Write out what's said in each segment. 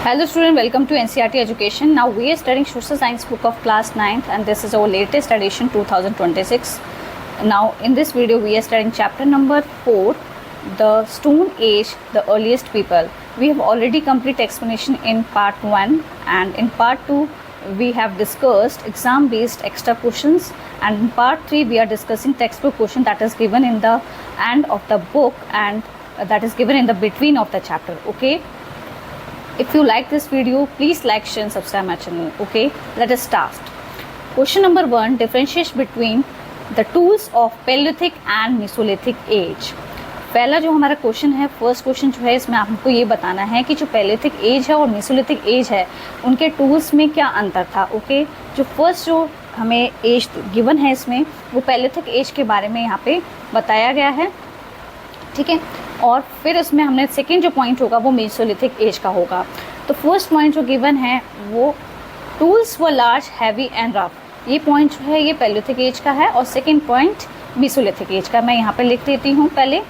Hello student, welcome to NCERT Education. Now we are studying Social Science book of class 9th and this is our latest edition 2026. Now in this video we are studying chapter number 4, the Stone Age, the earliest people. We have already complete explanation in part 1 and in part 2 we have discussed exam based extra questions, and in part 3 we are discussing textbook question that is given in the end of the book and that is given in the between of the chapter. Okay. If you like this video, please like, share and subscribe my channel. Okay, let us start. Question number 1, differentiation between the tools of Paleolithic and Mesolithic age. पहला जो हमारा question है, first question जो है, इसमें आपको ये बताना है कि जो पैलियोलिथिक एज है और मेसोलिथिक एज है उनके टूल्स में क्या अंतर था. ओके, जो फर्स्ट जो हमें एज गिवन है इसमें वो पैलियोलिथिक एज के बारे में यहाँ पे बताया गया है. ठीक है, और फिर इसमें हमने सेकेंड जो पॉइंट होगा वो मेसोलिथिक एज का होगा. तो फर्स्ट पॉइंट जो गिवन है वो टूल्स व लार्ज हैवी एंड रफ, ये पॉइंट जो है ये पैलियोलिथिक एज का है और सेकेंड पॉइंट मेसोलिथिक एज का. मैं यहाँ पे लिख देती हूँ पहले,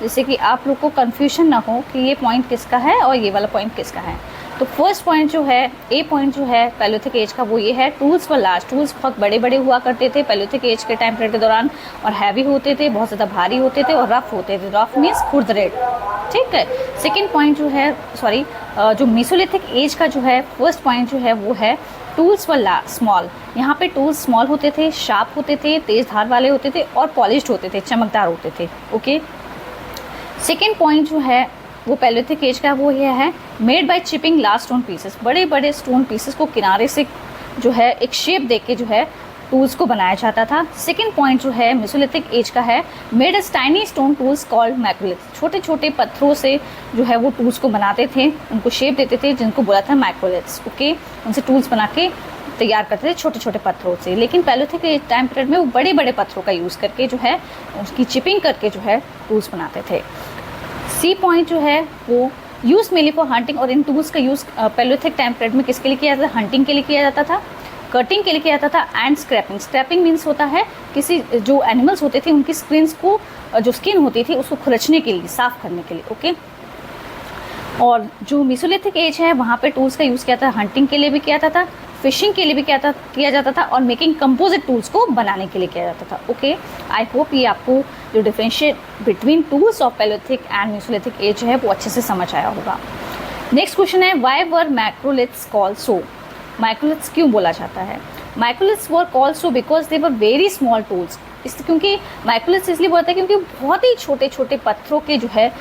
जिससे कि आप लोग को कन्फ्यूजन ना हो कि ये पॉइंट किसका है और ये वाला पॉइंट किसका है. तो फर्स्ट पॉइंट जो है, ए पॉइंट जो है पैलियोलिथिक एज का, वो ये है टूल्स व लार्ज. टूल्स बहुत बड़े बड़े हुआ करते थे पैलियोलिथिक एज के टाइम पीरियड के दौरान और हैवी होते थे, बहुत ज़्यादा भारी होते थे और रफ होते थे. Rough means खुरदरेट. ठीक है. सेकेंड पॉइंट जो है, सॉरी, जो मेसोलिथिक एज का जो है फर्स्ट पॉइंट जो है वो है टूल्स व स्मॉल. यहाँ पे टूल्स स्मॉल होते थे, शार्प होते थे, तेज़ धार वाले होते थे और पॉलिश्ड होते थे, चमकदार होते थे. ओके. सेकेंड पॉइंट जो है वो पैलियोलिथिक एज का वो ये है made by chipping large stone pieces. बड़े बड़े स्टोन पीसेस को किनारे से जो है एक शेप दे के जो है टूल्स को बनाया जाता था. सेकेंड पॉइंट जो है मेसोलिथिक एज का है made as tiny stone tools called macroliths. छोटे छोटे पत्थरों से जो है वो टूल्स को बनाते थे, उनको शेप देते थे, जिनको बोला था मैक्रोलिथ्स. ओके, उनसे टूल्स बना के तैयार करते थे छोटे छोटे पत्थरों से. लेकिन पैलियोलिथिक टाइम पीरियड में वो बड़े बड़े पत्थरों का यूज़ करके जो है उसकी चिपिंग करके जो है टूल्स बनाते थे. सी पॉइंट जो है वो यूज़ मेनली फॉर हंटिंग, और इन टूल्स का यूज़ पैलियोलिथिक टाइम पीरियड में किसके लिए किया जाता था? हंटिंग के लिए किया जाता था, कटिंग के लिए किया जाता था एंड स्क्रैपिंग. स्क्रैपिंग मीन्स होता है किसी जो एनिमल्स होते थे उनकी स्किन्स को, जो स्किन होती थी उसको खुरचने के लिए, साफ़ करने के लिए. ओके. और जो मेसोलिथिक एज है वहाँ पे टूल्स का यूज़ किया था, हंटिंग के लिए भी किया जाता था, फिशिंग के लिए भी किया जाता था और मेकिंग कंपोजिट टूल्स को बनाने के लिए किया जाता था. ओके, आई होप ये आपको जो differentiate between tools of Palaeolithic and Mesolithic age है वो अच्छे से समझ आया होगा. नेक्स्ट क्वेश्चन है why were macroliths called so. Microliths क्यों बोला जाता है? Microliths were called so because they were very small tools. क्योंकि माइक्रोलिथ्स इसलिए बोलते हैं क्योंकि बहुत ही छोटे छोटे पत्थरों के जो है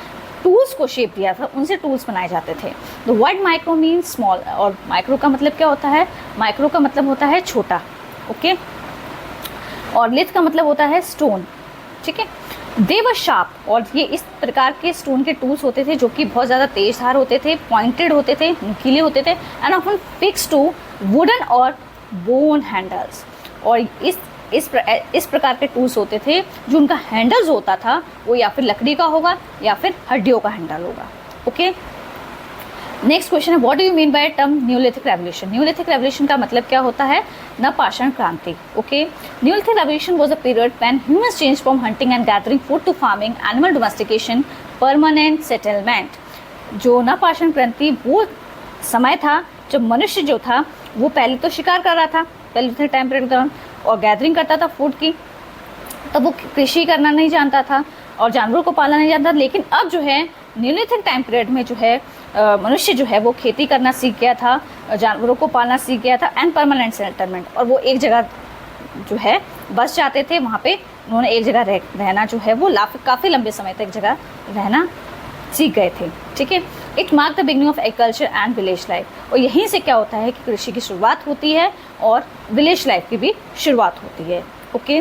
टूल्स को शेप दिया था, उनसे टूल्स बनाए जाते थे. The word micro means small, और माइक्रो का मतलब क्या होता है? माइक्रो का मतलब होता है छोटा. ओके. और लिथ का मतलब होता है स्टोन. ठीक है. दे वर शार्प, और ये इस प्रकार के स्टोन के टूल्स होते थे जो कि बहुत ज़्यादा तेज धार होते थे, पॉइंटेड होते थे, नुकीले होते थे and often fixed to wooden और बोन हैंडल्स. और इस प्रकार के टूल्स होते थे जो उनका हैंडल्स होता था वो या फिर लकड़ी का होगा या फिर हड्डियों का हैंडल होगा. ओके. नेक्स्ट क्वेश्चन है what do you mean by term neolithic revolution. Neolithic revolution का मतलब क्या होता है? नवपाषाण क्रांति. Okay. Neolithic revolution was a period when humans change from hunting and gathering food to farming, animal domestication, permanent settlement. जो नवपाषाण क्रांति वो समय था जब मनुष्य जो था वो पहले तो शिकार कर रहा था पैलियोलिथिक टाइम पीरियड के दौरान और गैदरिंग करता था फूड की, तब वो कृषि करना नहीं जानता था और जानवरों को पालना नहीं जानता. लेकिन अब जो है न्यूलिथिक टाइम पीरियड में जो है मनुष्य जो है वो खेती करना सीख गया था, जानवरों को पालना सीख गया था एंड परमानेंट सेटलमेंट, और वो एक जगह जो है बस जाते थे. वहाँ पे उन्होंने एक जगह रहना जो है वो काफ़ी लंबे समय तक एक जगह रहना सीख गए थे. ठीक है. It mark the beginning of agriculture and village life, और यहीं से क्या होता है कि कृषि की शुरुआत होती है और विलेज लाइफ की भी शुरुआत होती है. ओके.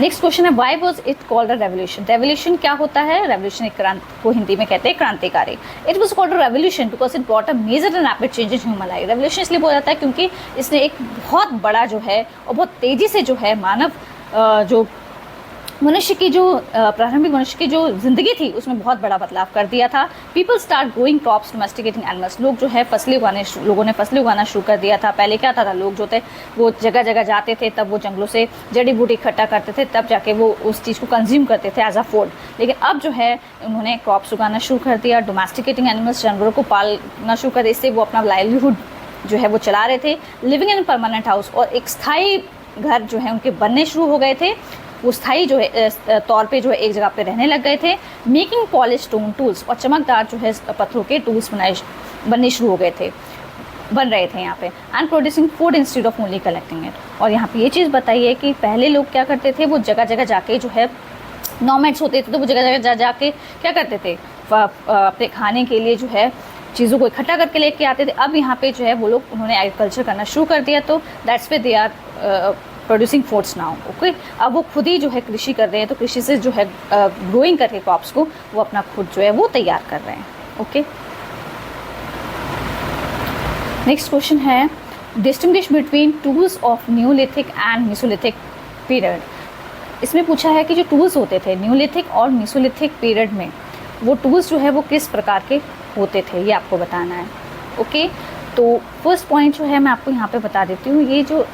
नेक्स्ट क्वेश्चन है why was it called a revolution. Revolution क्या होता है? रेवोल्यूशन एक क्रांति को हिंदी में कहते हैं क्रांतिकारी. It was called a revolution because it brought a major and rapid change in human life. Revolution इसलिए बोला जाता है क्योंकि इसने एक बहुत बड़ा जो है और बहुत तेज़ी से जो है मानव जो मनुष्य की जो प्रारंभिक मनुष्य की जो ज़िंदगी थी उसमें बहुत बड़ा बदलाव कर दिया था। People start growing crops, domesticating animals, लोग जो है लोगों ने फसलें उगाना शुरू कर दिया था। पहले क्या था लोग जो थे वो जगह जगह जाते थे, तब वो जंगलों से जड़ी बूटी इकट्ठा करते थे, तब जाके वो उस चीज़ को कंज्यूम करते थे एज अ फूड। लेकिन अब जो है उन्होंने क्रॉप्स उगाना शुरू कर दिया, डोमेस्टिकेटिंग एनिमल्स, जानवरों को पालना शुरू कर दिया। इससे वो अपना लाइवलीहुड जो है वो चला रहे थे। लिविंग इन परमानेंट हाउस, और एक स्थायी घर जो है उनके बनने शुरू हो गए थे। वो स्थायी जो है तौर पे जो है एक जगह पे रहने लग गए थे। मेकिंग पॉलिश स्टोन टूल्स, और चमकदार जो है पत्थरों के टूल्स बनने शुरू हो गए थे, बन रहे थे यहाँ पे। And producing food instead of only collecting it. और यहाँ पे ये चीज़ बताइए कि पहले लोग क्या करते थे, वो जगह जगह जाके जो है नॉमैड्स होते थे, तो वो जगह जगह जाके क्या करते थे, अपने खाने के लिए जो है चीज़ों को इकट्ठा करके लेके आते थे। अब यहाँ पे जो है वो लोग उन्होंने एग्रीकल्चर करना शुरू कर दिया, तो that's way they are producing foods now. Okay, अब वो खुद ही जो है कृषि कर रहे हैं, तो कृषि से जो है ग्रोइंग करके क्रॉप्स को वो अपना खुद जो है वो तैयार कर रहे हैं। ओके, नेक्स्ट क्वेश्चन है distinguish between tools of Neolithic and Mesolithic period. इसमें पूछा है कि जो टूल्स होते थे न्यूलिथिक और मेसोलिथिक पीरियड में, वो टूल्स जो है वो किस प्रकार के होते थे, ये आपको बताना है। ओके, तो फर्स्ट पॉइंट जो है मैं आपको यहाँ पे बता देती हूँ। ये जो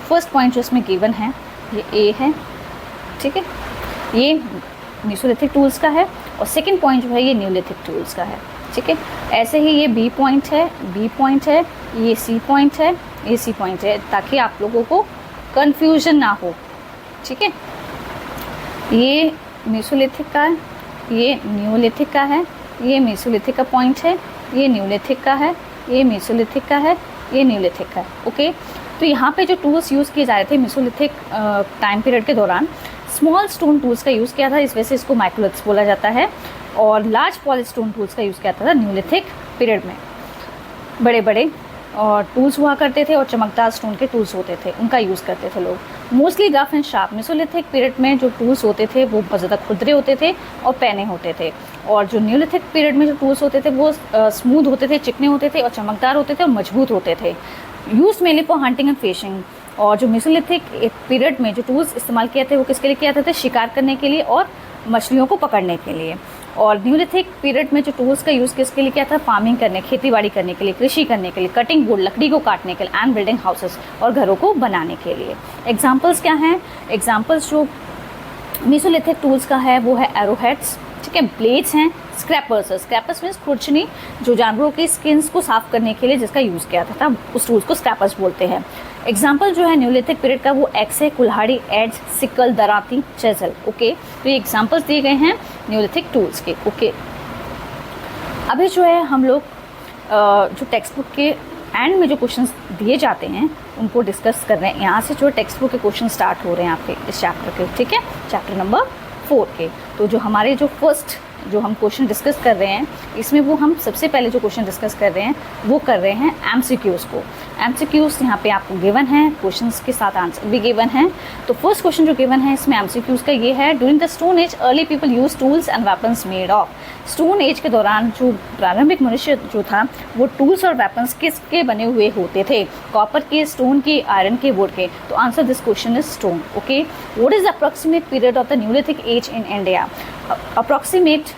फर्स्ट पॉइंट जो इसमें गिवन है ये ए है, ठीक है, ये मेसोलिथिक टूल्स का है, और सेकंड पॉइंट जो है ये न्यूलिथिक टूल्स का है, ठीक है। ऐसे ही ये बी पॉइंट है, बी पॉइंट है, ये सी पॉइंट है, ये सी पॉइंट है, ताकि आप लोगों को कन्फ्यूजन ना हो, ठीक है। ये मेसोलिथिक का है, ये न्यूलिथिक का है, ये मेसोलिथिक का पॉइंट है, ये न्यूलिथिक का है, ये मेसोलिथिक का है, ये न्यूलिथिक का है। ओके, तो यहाँ पे जो टूल्स यूज़ किए जा रहे थे मेसोलिथिक टाइम पीरियड के दौरान, स्मॉल स्टोन टूल्स का यूज़ किया था, इस वजह से इसको माइक्रोलिथ्स बोला जाता है। और लार्ज पॉलिश स्टोन टूल्स का यूज़ किया था न्यूलिथिक पीरियड में। बड़े बड़े और टूल्स हुआ करते थे, और चमकदार स्टोन के टूल्स होते थे, उनका यूज़ करते थे लोग। Mostly rough and sharp, Mesolithic period में जो टूल्स होते थे वो बहुत ज़्यादा खुरदरे होते थे और पैने होते थे। और जो न्यूलिथिक पीरियड में जो टूल्स होते थे वो स्मूथ होते थे, चिकने होते थे और चमकदार होते थे और मजबूत होते थे। Use mainly for hunting and fishing. और जो मेसोलिथिक पीरियड में जो टूल्स इस्तेमाल किए थे वो किसके लिए किया जाते थे, शिकार करने के लिए और मछलियों को पकड़ने के लिए। और न्यूलिथिक पीरियड में जो टूल्स का यूज़ किसके लिए किया था, फार्मिंग करने, खेती बाड़ी करने के लिए, कृषि करने के लिए, कटिंग बोर्ड, लकड़ी को काटने के लिए, एंड बिल्डिंग हाउसेस, और घरों को बनाने के लिए। एग्जाम्पल्स क्या हैं, एग्जाम्पल्स जो मेसोलिथिक टूल्स का है वो है एरोहेड्स, ठीक है, ब्लेड्स हैं, स्क्रैपर्स। स्क्रैपर्स मीन्स खुरचनी, जो जानवरों की स्किन्स को साफ करने के लिए जिसका यूज़ किया था उस टूल्स को स्क्रैपर्स बोलते हैं। एग्जाम्पल जो है न्यूलिथिक पीरियड का वो एक्स है, कुल्हाड़ी, एड्ज, सिकल, दराती, चेजल। ओके, तो ये एग्जाम्पल्स दिए गए हैं न्यूलिथिक टूल्स के। ओके, अभी जो है हम लोग जो टेक्स्ट बुक के एंड में जो क्वेश्चंस दिए जाते हैं उनको डिस्कस कर रहे हैं। यहाँ से जो टेक्स्ट बुक के क्वेश्चन स्टार्ट हो रहे हैं आपके इस चैप्टर के, ठीक है, चैप्टर नंबर 4 के। तो जो हमारे जो फर्स्ट जो हम क्वेश्चन डिस्कस कर रहे हैं, इसमें वो हम सबसे पहले जो क्वेश्चन डिस्कस कर रहे हैं वो कर रहे हैं एमसीक्यूज़ को। एमसीक्यूज़ यहाँ पे आपको गिवन है, क्वेश्चंस के साथ आंसर भी गिवन है। तो फर्स्ट क्वेश्चन जो गिवन है इसमें एमसीक्यूज़ का ये है, during the stone age early people use tools and weapons made of. Stone age के दौरान जो प्रारंभिक मनुष्य जो था वो टूल्स और वेपन्स किसके बने हुए होते थे, कॉपर के, स्टोन के, आयरन के, वुड के। तो answer this question is stone. Okay, what is the approximate period of the neolithic age in India. Approximate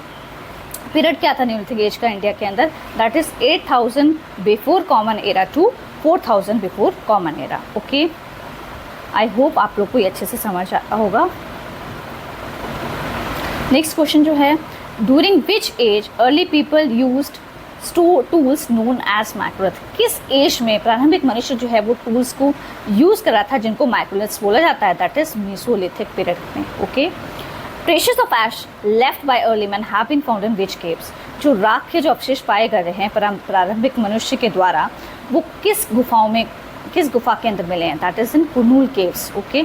period क्या था न्यूलिथिक एज का इंडिया के अंदर, that is 8000 before common era to 4000 before common era. Okay, I hope आप लोग को ये अच्छे से समझ आ होगा। नेक्स्ट क्वेश्चन जो है, during which age early people used tools known as microlith. किस एज में प्रारंभिक मनुष्य जो है वो टूल्स को यूज़ कर रहा था जिनको माइक्रोलिथ्स बोला जाता है, दैट इज मेसोलिथिक पीरियड में। Okay, traces of ash left by early man have been found in which caves. जो राख के जो अवशेष पाए गए हैं प्रारंभिक मनुष्य के द्वारा, वो किस गुफाओं में, किस गुफा के अंदर मिले हैं, that is in Kurnool caves. Okay,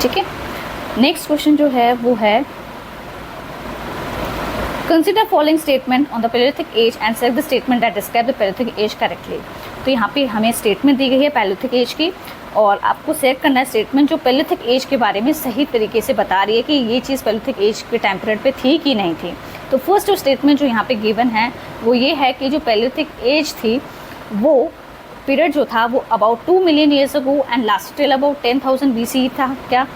ठीक है। नेक्स्ट क्वेश्चन जो है वो है, consider following statement on the palaeolithic age and select the statement that describe the palaeolithic age correctly. तो यहाँ पे हमें स्टेटमेंट दी गई है पैलियोलिथिक एज की, और आपको सेलेक्ट करना है स्टेटमेंट जो पैलियोलिथिक एज के बारे में सही तरीके से बता रही है कि ये चीज़ पैलियोलिथिक एज के टाइम पीरियड पे थी कि नहीं थी। तो फर्स्ट जो स्टेटमेंट जो यहाँ पे गिवन है वो ये है कि जो पैलियोलिथिक एज थी वो पीरियड जो था वो about 2 million years ago and last till about 10,000 BCE था। क्या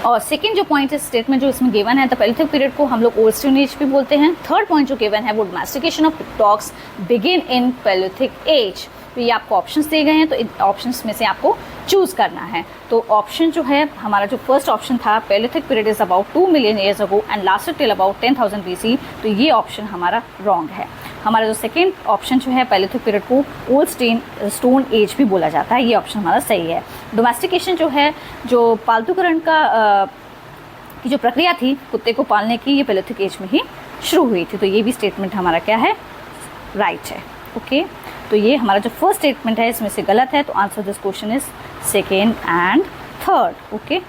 और सेकंड जो पॉइंट है स्टेटमेंट जो इसमें गिवन है, द पैलियोलिथिक पीरियड को हम लोग ओल्ड स्टोन एज भी बोलते हैं। थर्ड पॉइंट जो गिवन है वो domestication of dogs begin in palaeolithic age. तो ये आपको ऑप्शंस दिए गए हैं, तो इन ऑप्शंस में से आपको चूज करना है। तो ऑप्शन जो है हमारा जो फर्स्ट ऑप्शन था, Palaeolithic period is about 2 million years ago and lasted till about 10,000 BC, तो ये ऑप्शन हमारा रॉन्ग है। हमारा जो सेकेंड ऑप्शन जो है, पैलियोलिथिक पीरियड को ओल्ड स्टोन एज भी बोला जाता है, ये ऑप्शन हमारा सही है। डोमेस्टिकेशन जो है, जो पालतूकरण का की जो प्रक्रिया थी कुत्ते को पालने की, ये पैलियोलिथिक एज में ही शुरू हुई थी, तो ये भी स्टेटमेंट हमारा क्या है, राइट है। ओके, तो ये हमारा जो फर्स्ट स्टेटमेंट है इसमें से गलत है, तो answer this question is second and third. Okay,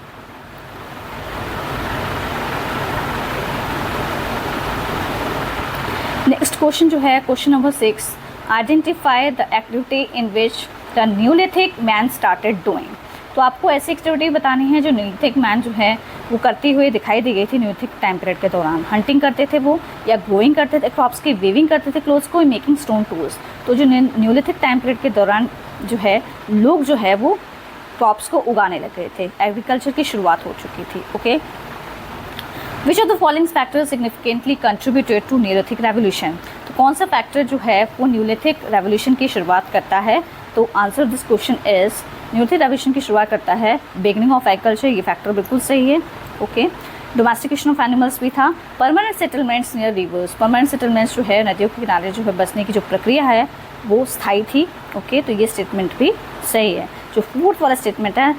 next question जो है question number 6, identify the activity in which the Neolithic man started doing. तो आपको ऐसी एक्टिविटी बतानी है जो न्यूलिथिक मैन जो है वो करते हुए दिखाई दी गई थी न्यूलिथिक टाइम पीरियड के दौरान। हंटिंग करते थे वो, या ग्रोइंग करते थे क्रॉप्स की, वीविंग करते थे क्लोथ्स को, मेकिंग स्टोन टूल्स। तो जो न्यूलिथिक टाइम पीरियड के दौरान जो है लोग जो है वो क्रॉप्स को उगाने लग गए थे, एग्रीकल्चर की शुरुआत हो चुकी थी। Okay, which of the following factors significantly contributed to neolithic revolution. तो कौन सा फैक्टर जो है वो न्यूलिथिक रेवोल्यूशन की शुरुआत करता है, तो answer this question is Neolithic revolution की शुरुआत करता है बिगिनिंग ऑफ एग्रीकल्चर, ये फैक्टर बिल्कुल सही है। ओके, डोमेस्टिकेशन ऑफ एनिमल्स भी था। Permanent settlements near reverse, permanent settlements जो है नदियों के किनारे जो है बसने की जो प्रक्रिया है वो स्थायी थी। ओके, तो ये स्टेटमेंट भी सही है। जो फोर्थ वाला स्टेटमेंट है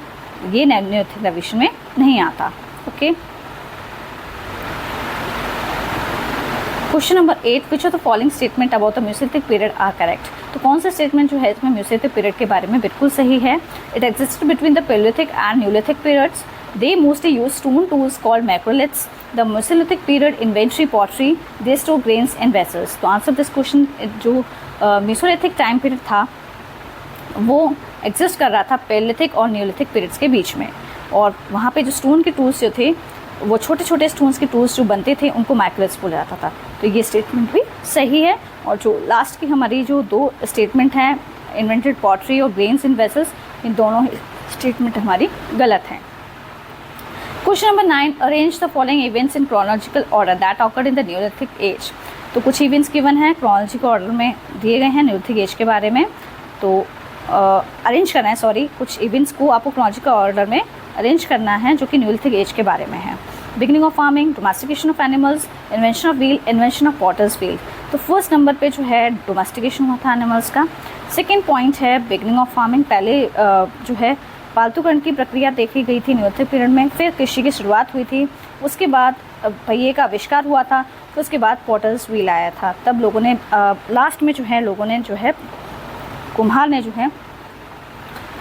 ये न्यूलिथिक रेवोल्यूशन में नहीं आता। Okay, question number 8, which of the following statement about the Mesolithic period are correct. तो कौन सा स्टेटमेंट जो है इसमें म्यूसिलिथिक पीरियड के बारे में बिल्कुल सही है। It existed between the Palaeolithic and Neolithic periods, they mostly use stone tools called macroliths. The Mesolithic period inventory pottery, they store grains and vessels. तो आंसर दिस क्वेश्चन, जो म्यूसिलिथिक टाइम पीरियड था वो exist कर रहा था Palaeolithic और Neolithic periods के बीच में, और वहाँ पे जो स्टोन के टूल्स जो थे वो छोटे छोटे स्टोन्स के टूल्स जो बनते थे उनको मैक्रोलिथ्स बोला जाता था। तो ये स्टेटमेंट भी सही है। और जो लास्ट की हमारी जो दो स्टेटमेंट हैं, इन्वेंटेड पॉटरी और ग्रेन्स इन वेसल्स, इन दोनों स्टेटमेंट हमारी गलत हैं। Question number 9, arrange the following events in chronological order that occurred in the neolithic as. तो कुछ इवेंट्स गिवन हैं क्रोनोलॉजिकल ऑर्डर में दिए गए हैं न्यूलिथिक एज के बारे में, तो अरेंज करना है, सॉरी, कुछ इवेंट्स को आपको क्रोनोलॉजिकल ऑर्डर में अरेंज करना है जो कि न्यूलिथिक एज के बारे में है। Beginning of farming, domestication of animals, invention of wheel, invention of potter's wheel. तो फर्स्ट नंबर पे जो है डोमेस्टिकेशन हुआ था एनिमल्स का। सेकेंड पॉइंट है बिगिनिंग ऑफ फार्मिंग, पहले जो है पालतूकरण की प्रक्रिया देखी गई थी न्यूलिथिक पीरियड में, फिर कृषि की शुरुआत हुई थी, उसके बाद पहिए का आविष्कार हुआ था, फिर उसके बाद पॉटर्स व्हील आया था। तब लोगों ने लास्ट में जो है लोगों ने जो है कुम्हार ने जो है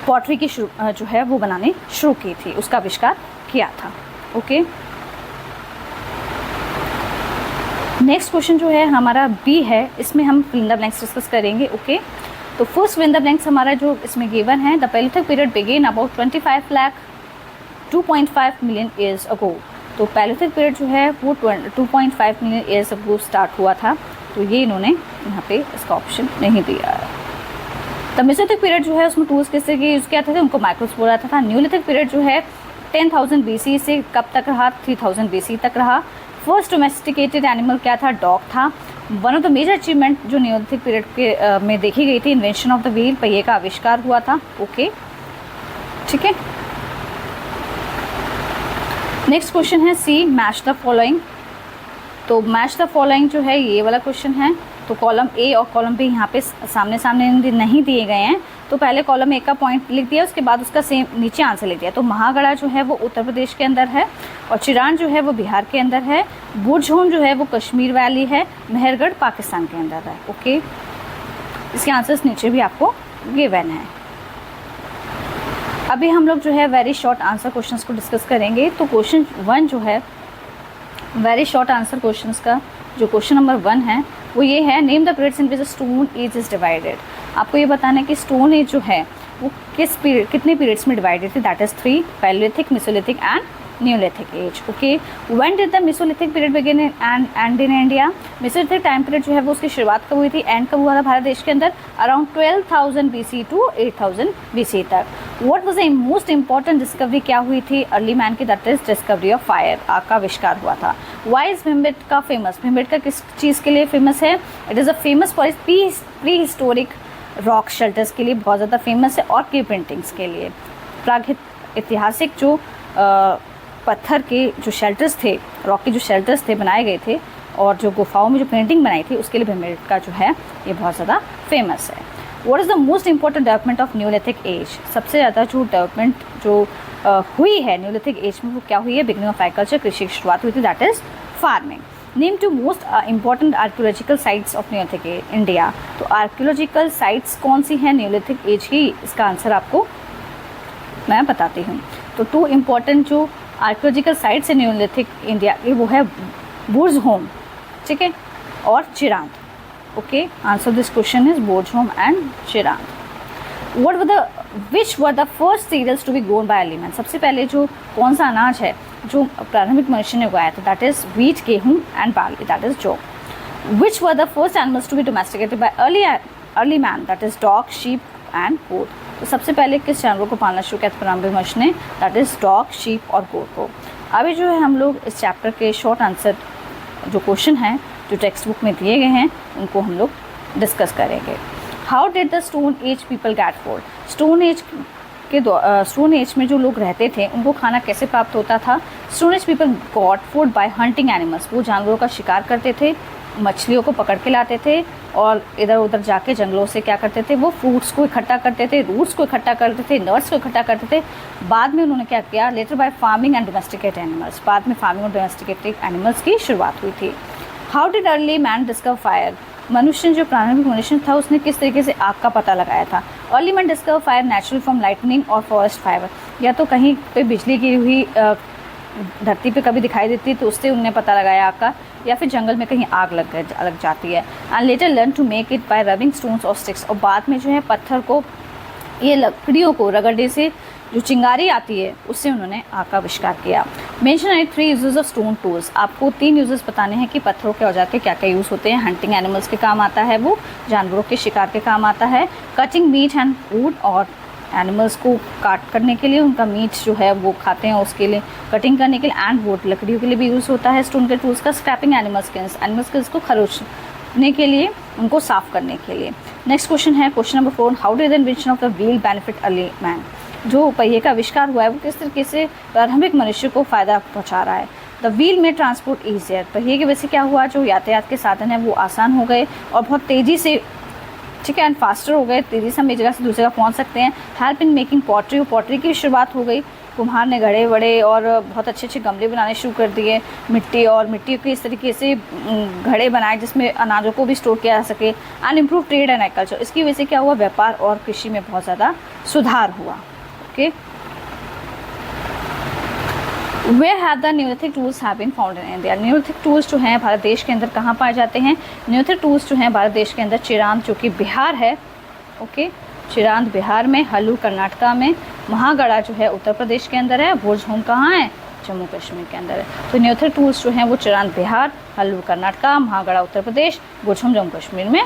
पॉटरी की जो है वो बनानी शुरू की थी, उसका आविष्कार किया था। ओके, नेक्स्ट क्वेश्चन जो है हमारा बी है, इसमें हम fill in the blanks discuss करेंगे। ओके, तो first fill in the blanks हमारा जो इसमें गिवन है, the palaeolithic period began about 25 lakh 2.5 million years ago. तो पैलियोलिथिक पीरियड जो है वो 2.5 मिलियन ईयर्स अगो स्टार्ट हुआ था, तो ये इन्होंने यहाँ पे इसका ऑप्शन नहीं दिया है। द मेसोलिथिक पीरियड जो है उसमें टूल्स किससे यूज़ किया था, उनको माइक्रोस बोला था। न्यूलिथिक पीरियड जो है 10,000 BC से कब तक रहा, 3000 BC तक रहा। फर्स्ट डोमेस्टिकेटेड एनिमल क्या था, डॉग था। One of the major achievement जो न्यूलिथिक पीरियड के में देखी गई थी, इन्वेंशन ऑफ द व्हील, पहिए का आविष्कार हुआ था। ओके, ठीक है। नेक्स्ट क्वेश्चन है सी, मैच द फॉलोइंग। तो मैच द फॉलोइंग जो है ये वाला क्वेश्चन है। तो कॉलम ए और कॉलम बी यहाँ पे सामने सामने नहीं दिए गए हैं, तो पहले कॉलम ए का पॉइंट लिख दिया, उसके बाद उसका सेम नीचे आंसर लिख दिया। तो महागढ़ा जो है वो उत्तर प्रदेश के अंदर है, और चिरान जो है वो बिहार के अंदर है, बुरझोन जो है वो कश्मीर वैली है, मेहरगढ़ पाकिस्तान के अंदर है। ओके, इसके आंसर्स नीचे भी आपको गिवन है। अभी हम लोग जो है वेरी शॉर्ट आंसर क्वेश्चंस को डिस्कस करेंगे। तो क्वेश्चन 1 जो है वेरी शॉर्ट आंसर क्वेश्चंस का जो क्वेश्चन नंबर 1 है वो ये है, name the periods in which stone age is divided. आपको ये बताना है कि स्टोन एज जो है वो कितने पीरियड्स में डिवाइडेड थी, that is 3, Palaeolithic, Mesolithic and neolithic age. Okay, when did the Mesolithic period begin and and in India? Mesolithic time period जो है वो उसकी शुरुआत कब हुई थी, एंड कब हुआ था भारत देश के अंदर? अराउंड 12,000 BC टू 8,000 BC तक। What was the most important discovery क्या हुई थी अर्ली मैन की? That is discovery of fire, आग का आविष्कार हुआ था। Why is Bhimbetka famous? Bhimbetka किस चीज़ के लिए फेमस है? It is a famous for its prehistoric rock shelters के लिए बहुत ज़्यादा फेमस है, और की पेंटिंग्स के लिए। ऐतिहासिक जो पत्थर के जो शेल्टर्स थे, रॉक के जो शेल्टर्स थे बनाए गए थे, और जो गुफाओं में जो पेंटिंग बनाई थी उसके लिए भीमबेटका जो है ये बहुत ज़्यादा फेमस है। What is the most important development of neolithic age? सबसे ज़्यादा जो डेवलपमेंट जो हुई है न्यूलिथिक एज में वो क्या हुई है? बिगिनिंग ऑफ एग्रीकल्चर, कृषि की शुरुआत हुई थी, that is farming. Name two most important archaeological sites of neolithic India. तो आर्कियोलॉजिकल साइट्स कौन सी हैं न्यूलिथिक एज की? इसका आंसर आपको मैं बताती हूँ। तो 2 इम्पॉर्टेंट जो आर्कियोलॉजिकल साइट्स है न्यूलिथिक इंडिया की वो है बुर्ज़होम, ठीक है, और Chirand. Okay, answer this question is Burzahom and Chirand. Which were the first cereals to be grown by early man? सबसे पहले जो कौन सा अनाज है जो प्रारंभिक मनुष्य ने उगाया था? दैट इज व्हीट, गेहूँ एंड बार्ली, दैट इज जौ। Which were the first animals to be domesticated by early man? That is dog, sheep and goat. तो सबसे पहले किस जानवरों को पालना शुरू किया था प्रारंभिक मनुष्य ने? दैट इज डॉग, शीप और गोट को। अभी जो है हम लोग इस चैप्टर के शॉर्ट आंसर जो क्वेश्चन हैं जो टेक्स्ट बुक में दिए गए हैं उनको हम लोग डिस्कस करेंगे। How did the stone age people get food? Stone age में जो लोग रहते थे उनको खाना कैसे प्राप्त होता था? Stone age people got food by hunting animals. वो जानवरों का शिकार करते थे, मछलियों को पकड़ के लाते थे, और इधर उधर जाके जंगलों से क्या करते थे? वो फ्रूट्स को इकट्ठा करते थे, रूट्स को इकट्ठा करते थे, नट्स को इकट्ठा करते थे। बाद में उन्होंने क्या किया? Later by farming and domesticate animals. बाद में फार्मिंग और डोमेस्टिकेटेड एनिमल्स की शुरुआत हुई थी। How did early man discover fire? मनुष्य जो प्रारंभिक मनुष्य था उसने किस तरीके से आग का पता लगाया था? Early man discover fire natural from lightning और फॉरेस्ट फायर। या तो कहीं पे बिजली गिरी हुई धरती पे कभी दिखाई देती है तो उससे उन्होंने पता लगाया आग का, या फिर जंगल में कहीं आग लग जाती है। And later learn to make it by rubbing stones और स्टिक्स। और बाद में जो है पत्थर को, ये लकड़ियों को रगड़ने से जो चिंगारी आती है उससे उन्होंने आग का आविष्कार किया। Mention any 3 uses of stone tools. आपको 3 यूजेस बताने हैं कि पत्थरों के औजार के क्या क्या यूज़ होते हैं। हंटिंग एनिमल्स के काम आता है, वो जानवरों के शिकार के काम आता है। कटिंग मीट एंड फूड, और एनिमल्स को काट करने के लिए, उनका मीट जो है वो खाते हैं उसके लिए कटिंग करने के लिए। एंड वुड, लकड़ियों के लिए भी यूज़ होता है स्टोन के टूल्स का। स्क्रैपिंग एनिमल्स को खरोचने के लिए, उनको साफ करने के लिए। नेक्स्ट क्वेश्चन है question number 4। How did the invention of the wheel benefit early man? जो पहिए का आविष्कार हुआ है वो किस तरीके से प्रारंभिक मनुष्य को फ़ायदा पहुंचा रहा है? द व्हील में ट्रांसपोर्ट ईजियर। पहिए की वजह से क्या हुआ? जो यातायात के साधन है वो आसान हो गए और बहुत तेज़ी से, ठीक है, एंड फास्टर हो गए। तेज़ी से हम एक जगह से दूसरी जगह पहुंच सकते हैं। Help in making pottery, pottery की शुरुआत हो गई। कुम्हार ने घड़े बड़े और बहुत अच्छे अच्छे गमले बनाने शुरू कर दिए, मिट्टी के इस तरीके से घड़े बनाए जिसमें अनाजों को भी स्टोर किया जा सके। And improve trade and agriculture. इसकी वजह से क्या हुआ? व्यापार और कृषि में बहुत ज़्यादा सुधार हुआ। Okay, where have the neolithic tools have been found in India? Neolithic tools जो हैं भारत देश के अंदर कहाँ पाए जाते हैं? न्यूलिथिक टूल्स जो हैं भारत देश के अंदर चिरांद, जो कि बिहार है, ओके, चिरांद बिहार में, हल्लू कर्नाटका में, महागढ़ा जो है उत्तर प्रदेश के अंदर है, बुर्ज़होम कहाँ है? जम्मू कश्मीर के अंदर है। तो न्यूलिथिक टूल्स जो हैं वो चिरांद बिहार, हल्लू कर्नाटका, महागढ़ा उत्तर प्रदेश, बुर्ज़होम जम्मू कश्मीर में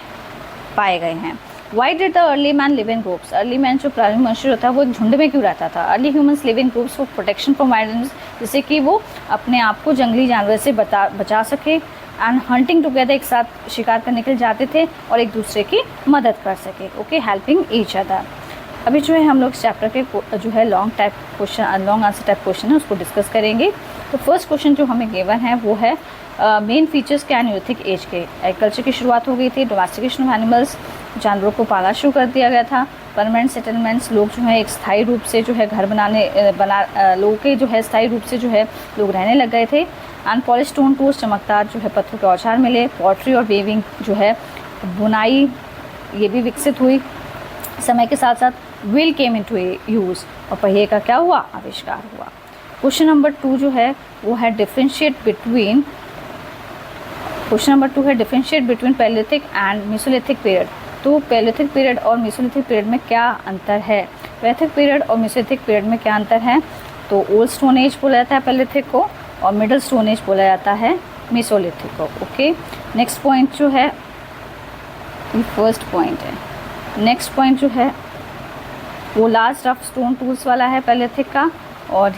पाए गए हैं। Why did the early man live in groups? Early man जो प्रारंभिक मनुष्य होता है वो एक झुंड में क्यों रहता था? Early humans live in groups for protection from wild animals, जिससे कि वो अपने आप को जंगली जानवर से बचा सके। एंड हंटिंग टुगेदर, एक साथ शिकार करने के लिए जाते थे और एक दूसरे की मदद कर सके। Okay, helping each other. अभी जो है हम लोग इस चैप्टर के जो है लॉन्ग आंसर टाइप क्वेश्चन है उसको डिस्कस करेंगे। तो फर्स्ट क्वेश्चन जो हमें गिवन है वो है मेन फीचर्स क्या न्यूलिथिक एज के? एग्रीकल्चर की शुरुआत हो गई थी, डोमेस्टिकेशन ऑफ एनिमल्स, जानवरों को पालना शुरू कर दिया गया था, परमानेंट सेटलमेंट्स, लोग जो है एक स्थायी रूप से जो है घर लोगों के जो है स्थायी रूप से जो है लोग रहने लग गए थे। एंड पॉलिश स्टोन टूल्स, चमकदार जो है पत्थरों के औजार मिले। पॉटरी और वेविंग जो है बुनाई, ये भी विकसित हुई। समय के साथ साथ व्हील केम इनटू यूज़, और पहिए का क्या हुआ? आविष्कार हुआ। क्वेश्चन नंबर 2 जो है वो है differentiate between Palaeolithic and Mesolithic period. तो पैलियोलिथिक पीरियड और मेसोलिथिक पीरियड में क्या अंतर है? पैलियोलिथिक पीरियड और मेसोलिथिक पीरियड में क्या अंतर है? तो ओल्ड स्टोन एज बोला जाता है पैलियोलिथिक को, और मिडल स्टोन एज बोला जाता है मेसोलिथिक को। ओके, नेक्स्ट पॉइंट जो है, ये फर्स्ट पॉइंट है। नेक्स्ट पॉइंट जो है वो लार्ज रफ स्टोन टूल्स वाला है पैलियोलिथिक का, और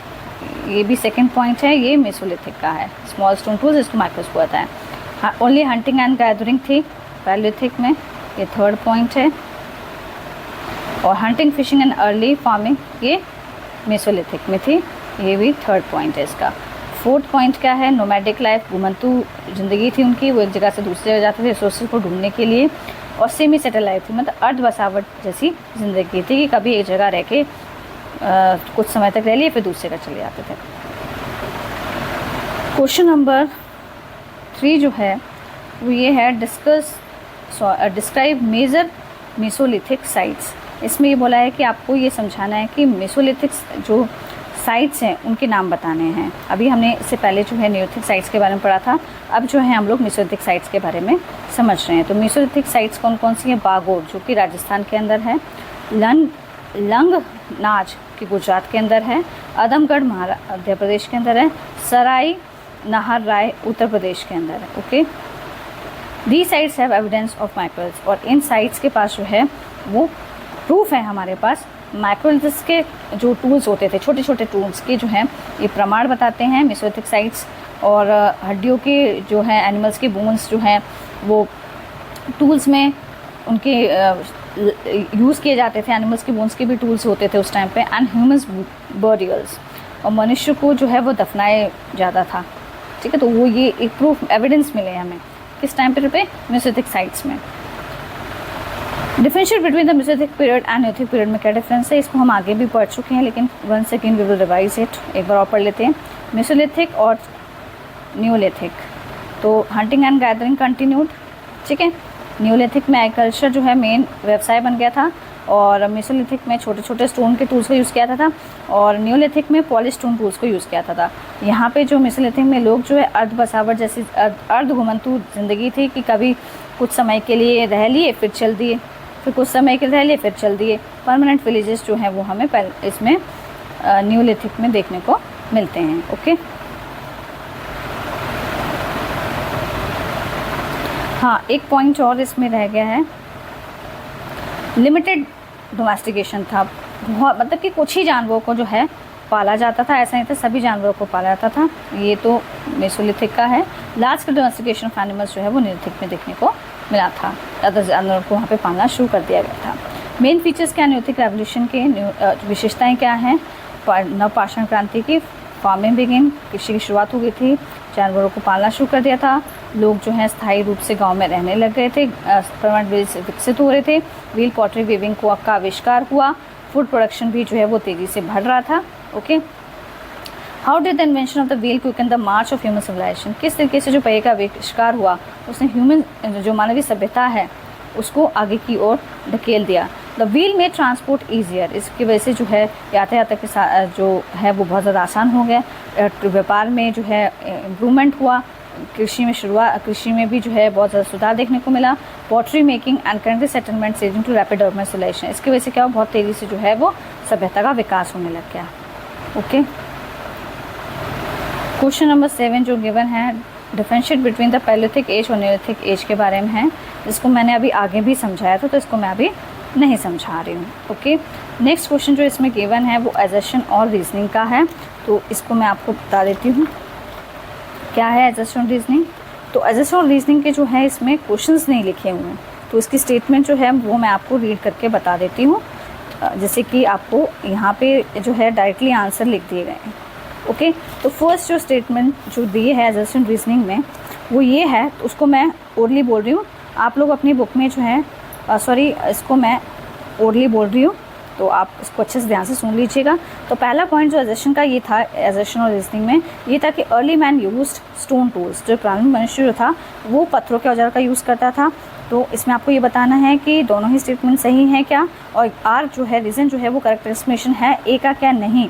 ये भी सेकंड पॉइंट है, ये मेसोलिथिक का है। स्मॉल स्टोन टूल्स इसको माइक्रोस्कोप आता है। ओनली हंटिंग एंड गैदरिंग थी पैलियोलिथिक में, ये थर्ड पॉइंट है। और hunting fishing and early farming ये मेसोलिथिक में थी, ये भी थर्ड पॉइंट है इसका। फोर्थ पॉइंट क्या है, नोमैडिक लाइफ, घुमंतु ज़िंदगी थी उनकी, वो एक जगह से दूसरी जगह जाते थे रिसोर्सेज को ढूंढने के लिए। और सेमी सेटल लाइफ थी, मतलब अर्ध बसावट जैसी ज़िंदगी थी कि कभी एक जगह रह के कुछ समय तक रह लिए फिर दूसरी जगह चले जाते थे। क्वेश्चन नंबर 3 जो है वो ये है, डिस्क्राइब मेजर मेसोलिथिक साइट्स। इसमें ये बोला है कि आपको ये समझाना है कि मेसोलिथिक जो साइट्स हैं उनके नाम बताने हैं। अभी हमने इससे पहले जो है नियोलिथिक साइट्स के बारे में पढ़ा था, अब जो है हम लोग मेसोलिथिक साइट्स के बारे में समझ रहे हैं। तो मेसोलिथिक साइट्स कौन कौन सी हैं, बागोर जो कि राजस्थान के अंदर है, लंगनाज की गुजरात के अंदर है, आदमगढ़ मध्य प्रदेश के अंदर है, सराय नाहर राय उत्तर प्रदेश के अंदर है। Okay, the sites have evidence of microliths, और इन साइट्स के पास जो है वो प्रूफ है हमारे पास माइक्रोलिथ्स के जो टूल्स होते थे, छोटे छोटे टूल्स के जो हैं ये प्रमाण बताते हैं मेसोलिथिक साइट्स। और हड्डियों के जो है एनिमल्स के बोन्स जो हैं वो टूल्स में उनके यूज़ किए जाते थे, एनिमल्स के बोन्स के भी टूल्स होते थे उस टाइम पे। एंड ह्यूमन्स बरियल्स, और मनुष्य को जो है वो दफनाया जाता था। ठीक है, तो वो ये एक प्रूफ एविडेंस मिले हमें किस टाइम पे मेसोलिथिक साइट्स में। Differentiate between the Mesolithic period and Neolithic period में क्या डिफरेंस है, इसको हम आगे भी पढ़ चुके हैं, लेकिन once again we will revise it, एक बार और पढ़ लेते हैं। मेसोलिथिक और नियोलिथिक, तो हंटिंग एंड गैदरिंग कंटिन्यूड। ठीक है, नियोलिथिक में एग्रीकल्चर जो है मेन व्यवसाय बन गया था, और मेसोलिथिक में छोटे छोटे स्टोन के टूल्स को यूज़ किया था, और नियोलिथिक में पॉलिश स्टोन टूल्स को यूज़ किया था। यहाँ पे जो मेसोलिथिक में लोग जो है अर्ध बसावट जैसी अर्ध घुमंतु ज़िंदगी थी कि कभी कुछ समय के लिए रह लिए फिर चल दिए, फिर कुछ समय के लिए रह लिए फिर चल दिए। परमानेंट विलेजेस जो हैं वो हमें इसमें नियोलिथिक में देखने को मिलते हैं। ओके, हाँ, एक पॉइंट और इसमें रह गया है, लिमिटेड डोमेस्टिकेशन था, बहुत मतलब कि कुछ ही जानवरों को जो है पाला जाता था, ऐसा नहीं था सभी जानवरों को पाला जाता था। ये तो मेसोलिथिक का है। लार्ज डोमेस्टिकेशन ऑफ एनिमल्स जो है वो नियोलिथिक में देखने को मिला था, ज़्यादा जानवरों को वहाँ पे पालना शुरू कर दिया गया था। मेन फीचर्स क्या, नियोलिथिक रेवोल्यूशन के विशेषताएँ क्या हैं, नवपाषाण क्रांति की फार्मिंग बिगिन, कृषि की शुरुआत हो गई थी, जानवरों को पालना शुरू कर दिया था, लोग जो हैं स्थायी रूप से गांव में रहने लग गए थे, परमानेंट व्हील्स विकसित हो रहे थे, व्हील पॉटरी वीविंग का आविष्कार हुआ, फूड प्रोडक्शन भी जो है वो तेज़ी से बढ़ रहा था। Okay, how did the invention of the wheel quicken the march of human civilisation, किस तरीके से जो पहिए का आविष्कार हुआ उसने ह्यूमन जो मानवीय सभ्यता है उसको आगे की ओर धकेल दिया। द व्हील में ट्रांसपोर्ट ईजियर, इसकी वजह से जो है यातायात के साथ जो है वो बहुत ज़्यादा आसान हो गया। व्यापार में जो है इम्प्रूवमेंट हुआ, कृषि में भी जो है बहुत ज़्यादा सुधार देखने को मिला। Pottery making and country settlement leading to rapid urbanisation, इसकी वजह से क्या हुआ, बहुत तेज़ी से जो है वो सभ्यता का विकास होने लग गया। ओके, क्वेश्चन नंबर 7 जो गिवन है, differentiate between the palaeolithic age और नियोलिथिक एज के बारे में है, जिसको मैंने अभी आगे भी समझाया था, तो इसको मैं अभी नहीं समझा रही हूँ। ओके, नेक्स्ट क्वेश्चन जो इसमें गिवन है वो असर्शन और रीजनिंग का है, तो इसको मैं आपको बता देती हूँ क्या है असर्शन और रीजनिंग। तो असर्शन और रीजनिंग के जो है इसमें क्वेश्चंस नहीं लिखे हुए हैं, तो इसकी स्टेटमेंट जो है वो मैं आपको रीड करके बता देती हूँ, जैसे कि आपको यहाँ पे जो है डायरेक्टली आंसर लिख दिए गए हैं। ओके, तो फर्स्ट जो स्टेटमेंट जो दी है असर्शन रीजनिंग में वो ये है, तो उसको मैं ओरली बोल रही हूँ, आप लोग अपनी बुक में जो है इसको मैं ओरली बोल रही हूँ, तो आप इसको अच्छे से ध्यान से सुन लीजिएगा। तो पहला पॉइंट जो असर्शन का ये था, असर्शन और रीजनिंग में ये था कि early man used stone tools, जो प्रारंभिक मनुष्य जो था वो पत्थरों के औजार का यूज़ करता था। तो इसमें आपको ये बताना है कि दोनों ही स्टेटमेंट सही हैं क्या, और आर जो है रीज़न जो है वो करेक्ट एक्सप्लेनेशन है, ए का क्या नहीं।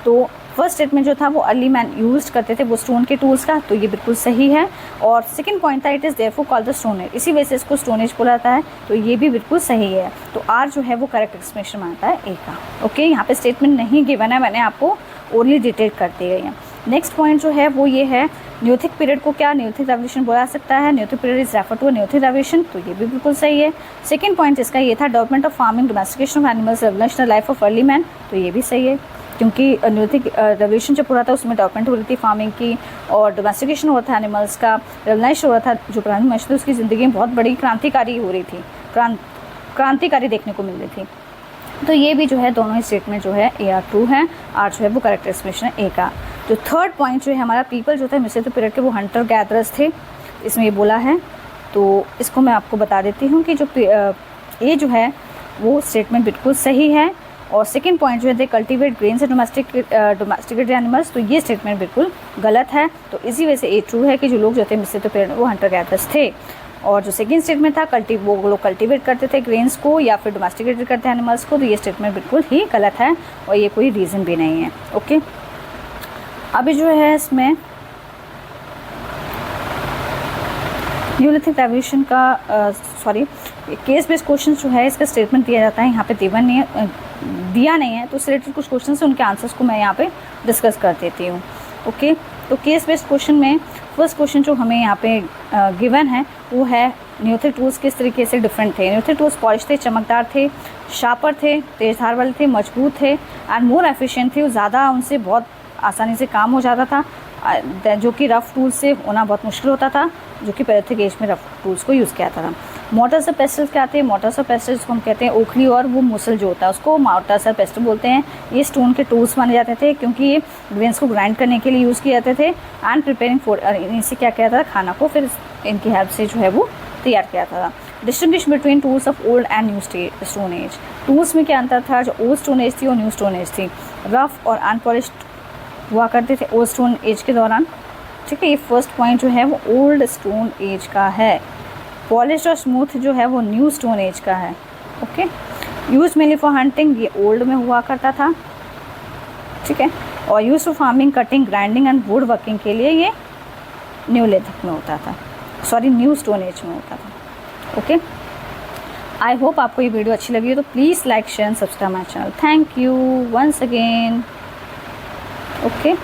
तो फर्स्ट स्टेटमेंट जो था वो अर्ली मैन यूज्ड करते थे वो स्टोन के टूल्स का, तो ये बिल्कुल सही है। और सेकंड पॉइंट था it is therefore called the stone age, इसी वजह से इसको स्टोन एज बोला जाता है, तो ये भी बिल्कुल सही है। तो आर जो है वो करेक्ट एक्सप्लेनेशन मानता है ए का। ओके, यहाँ पे स्टेटमेंट नहीं गिवन है, मैंने आपको ओरली डिटेक्ट कर दी गई हैं। नेक्स्ट पॉइंट जो है वो ये है, न्यूथिक पीरियड को क्या न्यूथिक रेवोल्यूशन बोला सकता है? Neolithic period is refer to Neolithic revolution, तो ये भी बिल्कुल सही है। सेकंड पॉइंट इसका ये था, development of farming, domestication of animals, revolutionary life of early man, तो ये भी सही है, क्योंकि न्यूथिक रेवोल्यूशन जब पूरा था उसमें डेवलपमेंट हो रही थी फार्मिंग की और डोमेस्टिकेशन हो रहा था एनिमल्स का, रेवोल्यूशन हो रहा था, जो पुरानी मनुष्य थे उसकी ज़िंदगी में बहुत बड़ी क्रांतिकारी हो रही थी, क्रांतिकारी देखने को मिल रही थी। तो ये भी जो है दोनों ही स्टेटमेंट जो है ए आर ट्रू है, आर जो है वो करेक्ट एक्सप्लेनेशन है ए का। जो थर्ड पॉइंट जो है हमारा, पीपल जो थे मिसेटो पीरियड के वो हंटर गैदरर्स थे, इसमें ये बोला है, तो इसको मैं आपको बता देती हूँ कि जो ए जो है वो स्टेटमेंट बिल्कुल सही है। और सेकंड पॉइंट जो है they cultivate grains and domesticated animals, तो ये स्टेटमेंट बिल्कुल गलत है। तो इसी वजह से ए ट्रू है कि जो लोग जो थे मिसेटो पीरियड में वो हंटर गैदरर्स थे। और जो सेकंड स्टेटमेंट था वो लोग कल्टिवेट करते थे ग्रेन्स को या फिर डोमेस्टिकेटेड करते हैं एनिमल्स को, तो ये स्टेटमेंट बिल्कुल ही गलत है और ये कोई रीज़न भी नहीं है। ओके, अभी जो है इसमें न्यूलिथिक रेवोल्यूशन का केस बेस्ड क्वेश्चन जो है इसका स्टेटमेंट दिया जाता है, यहाँ पे दिया नहीं है, तो इस रिलेटेड कुछ क्वेश्चन हैं उनके आंसर्स को मैं यहाँ पे डिस्कस कर देती हूँ। ओके, तो केस बेस्ड क्वेश्चन में फर्स्ट क्वेश्चन जो हमें यहाँ पे गिवन है वो है, न्यूथिक टूल्स किस तरीके से डिफरेंट थे? न्यूथिक टूल्स पॉलिश थे, चमकदार थे, शार्पर थे, तेज धार वाले थे, मजबूत थे एंड मोर एफिशिएंट थे, ज़्यादा उनसे बहुत आसानी से काम हो जाता था, जो कि रफ़ टूल्स से होना बहुत मुश्किल होता था, जो कि पैलेथिक एज में रफ़ टूल्स को यूज़ किया था। मोटर्स और पेस्टल्स क्या थे? मोटर्स और पेस्टल्स को हम कहते हैं ओखली और वो मुसल जो होता है उसको मोटर्स और पेस्टल बोलते हैं। ये स्टोन के टूल्स माने जाते थे क्योंकि ये ग्रेन्स को ग्राइंड करने के लिए यूज़ किए जाते थे एंड प्रिपेयरिंग फूड, इनसे क्या किया जाता था, खाना को फिर इनकी हेल्प से जो है वो तैयार किया जाता था। Distinguish between tools of old and new stone age, tools में क्या अंतर था? जो ओल्ड स्टोन एज थी और न्यू स्टोन एज थी, रफ़ और अनपॉलिश्ड हुआ करते थे ओल्ड स्टोन एज के दौरान। ठीक है, ये फर्स्ट पॉइंट जो है वो ओल्ड स्टोन एज का है। पॉलिश और स्मूथ जो है वो न्यू स्टोन एज का है। Okay, use mainly for hunting, ये ओल्ड में हुआ करता था। ठीक है, और use for farming, cutting, grinding and would working के लिए ये न्यूलिथिक में होता था, न्यू स्टोन एज में होता था। ओके, आई होप आपको ये वीडियो अच्छी लगी हो, तो please like share and subscribe my channel. Thank you once again. Okay.